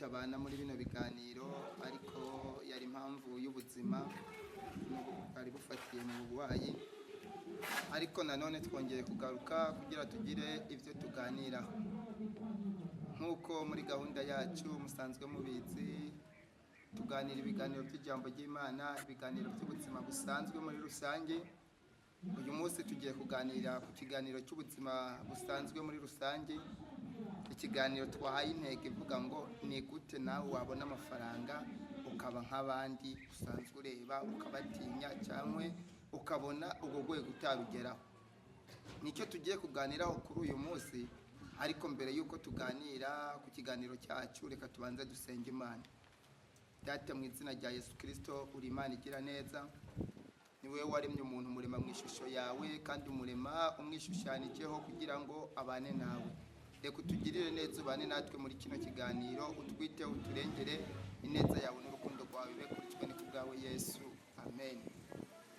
tutabana muri bino biganiro ariko yari impamvu y'ubuzima bari bufatiye mu burwayi, ariko nanone twongeye kugaruka kugira tugire ibyo tuganiraho. Nk'uko muri gahunda yacu musanzwe mubizi, tuganira ibiganiro by'ijambo ry'Imana, ibiganiro by'ubuzima busanzwe muri rusange. Uyu munsi tugiye kuganira ku kiganiro cy'ubuzima busanzwe muri rusange, ikiganiro twahaye intego ivuga ngo ni gute nawe wabona amafaranga ukaba nk'abandi usanzwe ureba ukabatinya cyangwa ukabona ubwo rwego utabigeraho. Nicyo tugiye kuganiraho kuri uyu munsi, ariko mbere y'uko tuganira ku kiganiro cyacu reka tubanze dusenge Imana. Data, mu izina rya Yesu Kristo, uri Imana igira neza, ni wowe waremye umuntu umurema mu ishusho yawe, kandi umurema umwishushanijeho kugira ngo abane nawe. Reka utugirire neza, ubane natwe muri kino kiganiro, utwiteho, uturengere, ineza yawe n'urukundo rwawe bibe kuri twe ni kubwawe Yesu, amen.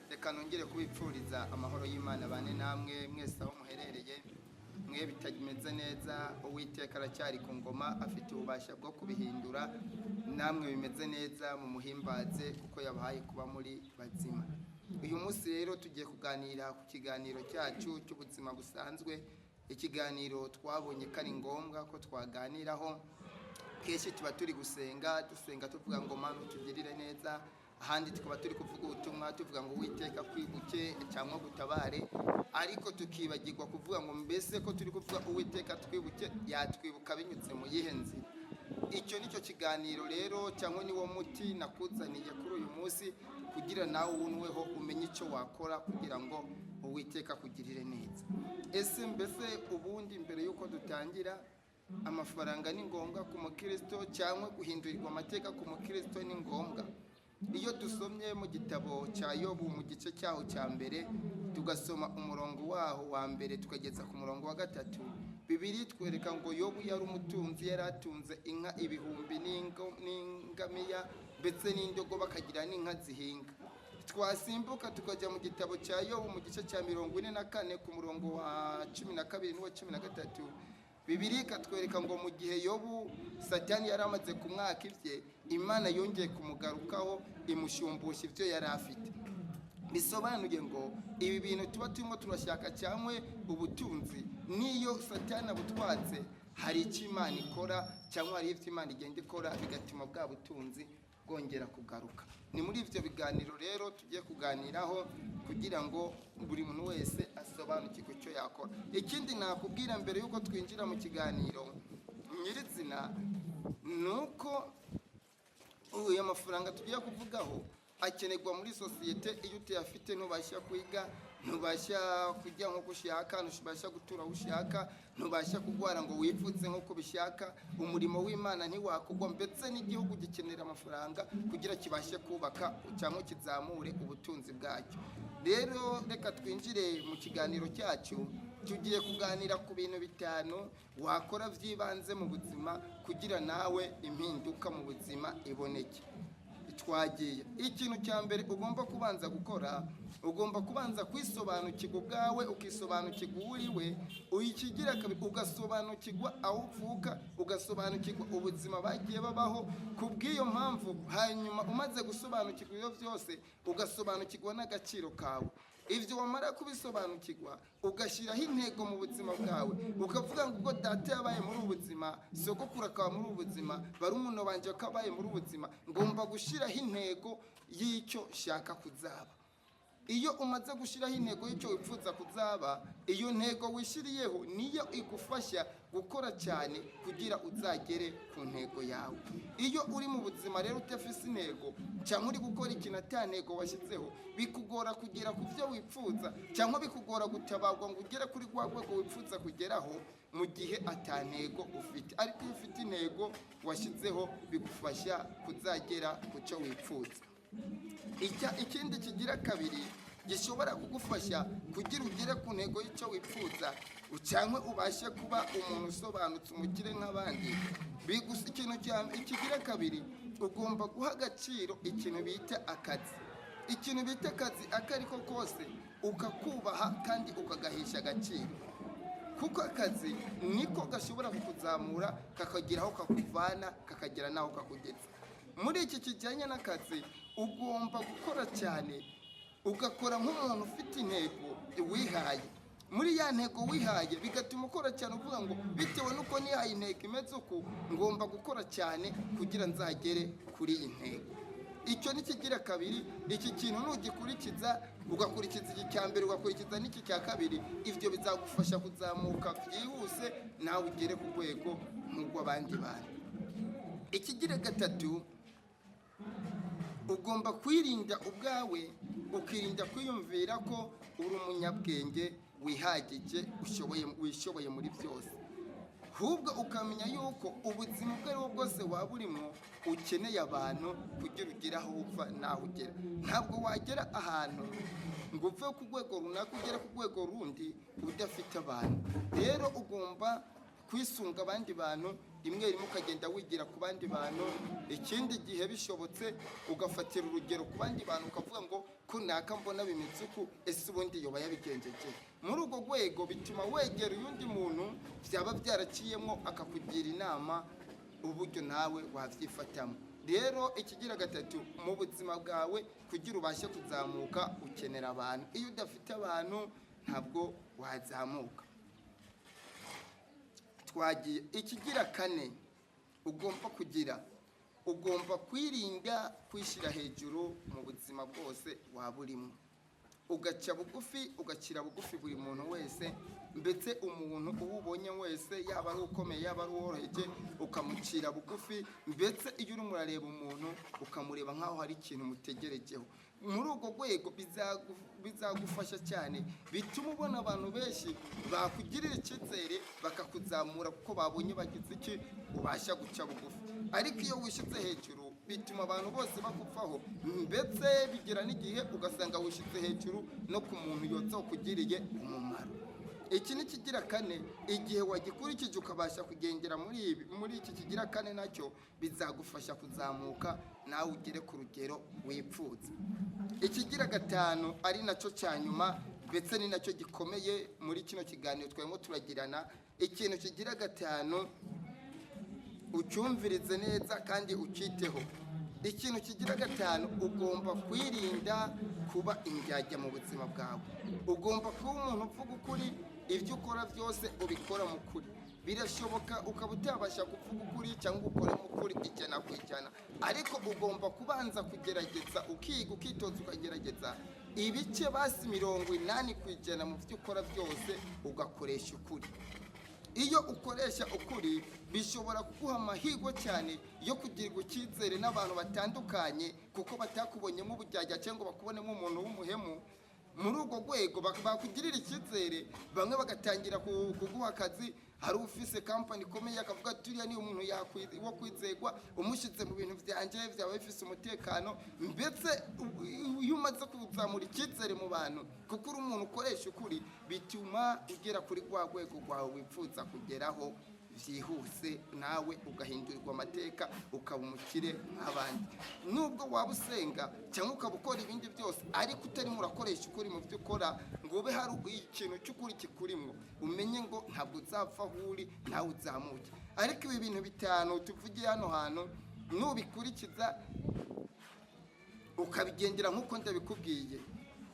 Reka nongere kubipfuriza amahoro y'Imana abane namwe mwese aho muherereye. Mwe bitameze neza, Uwiteka aracyari ku ngoma, afite ububasha bwo kubihindura. Namwe bimeze neza, mu muhimbaze kuko yabahaye kuba muri bazima. Uyu munsi rero tugiye kuganira ku kiganiro cyacu cy'ubuzima busanzwe, ikiganiro twabonye ko ari ngombwa ko twaganiraho. Kenshi tuba turi dusenga tuvuga ngo Mana utugirire neza, ahandi tukaba turi kuvuga ubutumwa tuvuga ngo Uwiteka kwibuke cyangwa gutabare, ariko tukibagirwa kuvuga ngo mbese ko turi kuvuga Uwiteka twibuke, yatwibuka binyuze mu yihe nzira. Icyo nicyo kiganiro rero cyangwa ni wo muti nakuzaniye kuri uyu munsi, kugira nawe unweho umenye icyo wakora kugira ngo Uwiteka kugirire neza. Ese mbese ubundi mbere y'uko dutangira, amafaranga ni ngombwa ku mukristo cyangwa guhindurirwa amateka ku mukristo ni ngombwa? Iyo dusomye mu gitabo cya Yobu mu gice cyaho cya mbere, tugasoma umurongo waho wa mbere tukageza ku murongo wa 3, Bibiri twereka ngo Yobu yari umutunzi, yari atunze inka ibihumbi n'ingamiya ndetse n'indogo, bakagira n'inka zihinga. Twasimbuka tukajya mu gitabo cya Yobu mu gice cya 44 ku murongo wa 12 n'uwa 13, Bibiri ikatwereka ngo mu gihe Yobu Satani yari amaze kumwaka ibye, Imana yongeye kumugarukaho imushumbusha ibyo yari afite. Bisobanuye ngo ibi bintu tuba turimo turashaka cyangwa ubutunzi, niyo Satani abutwatse, hari icyo Imana ikora cyangwa hari ibyo Imana igenda ikora bigatuma bwa butunzi bwongera kugaruka. Ni muri ibyo biganiro rero tugiye kuganiraho kugira ngo buri muntu wese asobanukirwe icyo yakora. Ikindi nakubwira mbere y'uko twinjira mu kiganiro nyirizina, nuko uyu amafaranga tugiye kuvugaho akenerwa muri sosiyete. Iyo utayafite ntubasha kwiga, ntubasha kujya nk'uko ushaka, ntubasha gutura aho ushaka, ntubasha kurwara ngo wifuze nk'uko bishaka, umurimo w'Imana ntiwakugwa, ndetse n'igihugu gikenera amafaranga kugira kibashe kubaka cyangwa kizamure ubutunzi bwacyo. Rero reka twinjire mu kiganiro cyacu. Tugiye kuganira ku bintu 5 wakora byibanze mu buzima kugira nawe impinduka mu buzima iboneke. Twagiye. Ikintu cya mbere ugomba kubanza gukora, ugomba kubanza kwisobanukirwa ubwawe, ukisobanukirwa uriwe, uyikigira kabiri ugasobanukirwa aho uvuka, ugasobanukirwa ubuzima bagiye babaho. Kubw'iyo mpamvu, hanyuma umaze gusobanukirwa ibyo byose, ugasobanukirwa n'agaciro kawe. Ibyo wamara kubisobanukirwa, ugashyiraho intego mu buzima bwawe, ukavuga ngo ubwo data yabaye muri ubu buzima, sogokuru akaba muri ubu buzima, barumuna banjye bakabaye muri ubu buzima, ngomba gushyiraho intego y'icyo shaka kuzaba. Iyo umaze gushyiraho intego y'icyo wifuza kuzaba, iyo ntego wishyiriyeho niyo igufasha gukora cyane kugira uzagere ku ntego yawe. Iyo uri mu buzima rero utafise intego cyangwa uri gukora ikintu ata ntego washyizeho, bikugora kugera ku byo wifuza cyangwa bikugora gutabarwa ngo ugere kuri rwa rwego wifuza kugeraho mu gihe ata ntego ufite. Ariko iyo ufite intego washyizeho, bigufasha kuzagera ku cyo wifuza. Ikindi kigira kabiri gishobora kugufasha kugira ugere ku ntego y'icyo wifuza, cyangwa ubashe kuba umuntu usobanutse, umukire nk'abandi. Ikintu kigira kabiri, ugomba guha agaciro ikintu bita akazi. Ikintu bita akazi akariko kose ukakubaha kandi ukagahisha agaciro. kuko akazi niko gashobora kukuzamura kakagira aho kakuvana kakagera naho kakugeza. Muri iki kijyanye n'akazi ugomba gukora cyane, ugakora nk'umuntu ufite intego wihaye. Muri ya ntego wihaye bigatuma ukora cyane, uvuga ngo bitewe nuko nihaye intego imeze uko ngomba gukora cyane kugira nzagere kuri iyi ntego. Icyo ni kigira kabiri. Iki kintu nugikurikiza, ugakurikiza iki cya mbere ugakurikiza n'iki cya kabiri, ibyo bizagufasha kuzamuka byihuse nawe ugere ku rwego nk'urw'abandi bantu. Ikigira gatatu, ugomba kwirinda ubwawe, ukirinda kwiyumvira ko uri umunyabwenge wihagije wishoboye muri byose, ahubwo ukamenya yuko ubuzima ubwo ari bwo bwose waba urimo ukeneye abantu kugira ugere aho upfa naho ugera. Ntabwo wagera ahantu ngo uve ku rwego runaka ugere ku rwego rundi udafite abantu. Rero ugomba kwisunga abandi bantu, rimwe rimwe ukagenda wigira ku bandi bantu, ikindi gihe bishobotse ugafatira urugero ku bandi bantu ukavuga ngo ko naka mbona bimeze uku, ese ubundi yoba yabigenjeje. Muri urwo rwego bituma wegera uyundi muntu byaba byaraciyemo akakugira inama uburyo nawe wabyifatamo. Rero ikigira gatatu, mu buzima bwawe kugira ubashe kuzamuka ukenera abantu. Iyo udafite abantu ntabwo wazamuka. Twagiye ikigira kane ugomba kwirinda kwishyira hejuru mu buzima bwose waba urimo, ugacira bugufi buri muntu wese, ndetse umuntu uwo ubonye wese yaba ari ukomeye yaba ari uworoheje ukamucira bugufi, ndetse iyo urimo urareba umuntu ukamureba nk'aho hari ikintu mutegerejeho. Muri urwo rwego bizagufasha cyane, bituma ubona abantu benshi bakugirira icyizere bakakuzamura kuko babonye bagize iki ubasha guca bugufi. Ariko iyo wishyize hejuru bituma abantu bose bakupfaho, ndetse bigira n'igihe ugasanga wishyize hejuru no ku muntu yotsa ukugiriye umumaro. Iki ni kigira kane, igihe wagikurikije ukabasha kugendera muri iki kigira kane nacyo bizagufasha kuzamuka nawe ugere ku rugero wipfuza. Ikigira gatanu ari nacyo cya nyuma, ndetse ni nacyo gikomeye muri kino kiganiro twarimo turagirana. Ikintu kigira gatanu ucyumvirize neza kandi ucyiteho. Ikintu kigira gatanu, ugomba kwirinda kuba indyarya mu buzima bwawe. Ugomba kuba umuntu uvuga ukuri, ibyo ukora byose ubikora mu kuri. Birashoboka ukaba utabasha kuvuga ukuri cyangwa ukora mu kuri ijana ku ijana, ariko ugomba kubanza kugerageza ukiga ukitoza ukagerageza ibice basi 80% mu byo ukora byose ugakoresha ukuri. Iyo ukoresha ukuri bishobora kuguha amahirwe cyane yo kugirirwa icyizere n'abantu batandukanye, kuko batakubonyemo ubujyajya cyangwa bakubonemo umuntu w'umuhemu. Muri urwo rwego bakugirira icyizere, bamwe bagatangira kuguha akazi. Hari ufise company ikomeye akavuga turiya ni umuntu wo kwizegwa, umushyize mu bintu byanje byaba bifise umutekano. Mbese iyo umaze kuzamura icyizere mu bantu kuko uri umuntu ukoresha ukuri, bituma ugera kuri rwa rwego rwawe wifuza kugeraho byihuse, nawe ugahindurirwa amateka ukaba umukire nk'abandi. Nubwo waba usenga cyangwa ukaba ukora ibindi byose, ariko utarimo urakoresha ukuri mu byo ukora ngo ube hari ikintu cy'ukuri kikurimo, umenye ngo ntabwo uzapfa aho uri nawe uzamuke. Ariko ibi bintu bitanu tuvugiye hano hantu nubikurikiza ukabigendera nk'uko ndabikubwiye,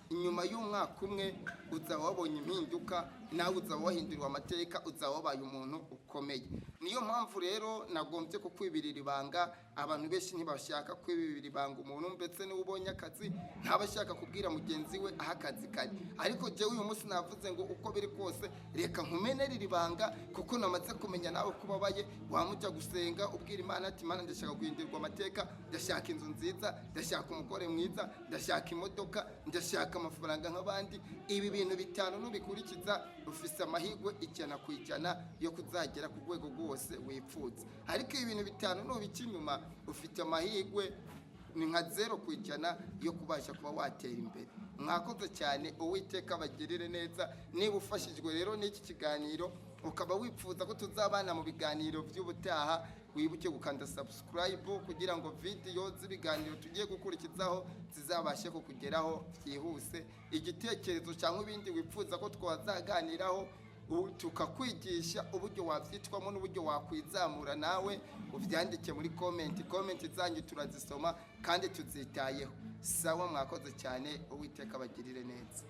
inyuma y'umwaka umwe uzaba wabonye impinduka, nawe uzaba wahinduriwe amateka, uzaba wabaye umuntu ukomeye. Niyo mpamvu rero nagombye kukwibirira ibanga. Abantu benshi ntibashaka kwibirira ibanga umuntu, ndetse niba ubonye akazi ntabashaka kubwira mugenzi we aho akazi kari. Ariko jewe uyu munsi navuze ngo uko biri kose reka nkumenerere ibanga, kuko namaze kumenya nawe kubabaye. Wamujya gusenga ubwira Imana ati Imana ndashaka guhindurirwa amateka, ndashaka inzu nziza, ndashaka umugore mwiza, ndashaka imodoka, ndashaka amafaranga nk'abandi. Ibi bintu bitanu nubikurikiza ufise amahirwe 100% yo kuzagera ku rwego rwose wipfuza. Ariko ibi bintu bitanu nubica inyuma ufite amahirwe ni nka 0% yo kubasha kuba watera imbere. Mwakoze cyane, Uwiteka abagirire neza. Niba ufashijwe rero n'iki kiganiro ukaba wifuza ko tuzabana mu biganiro by'ubutaha, wibuke gukanda subscribe kugira ngo video z'ibiganiro tugiye gukurikizaho zizabashe kukugeraho byihuse. Igitekerezo cyangwa ibindi wifuza ko twazaganiraho tukakwigisha uburyo wavyitwamo n'uburyo wakwizamura nawe uvyandike muri comment zanyu turazisoma kandi tuzitayeho. Sawa, mwakoze cyane, Uwiteka abagirire neza.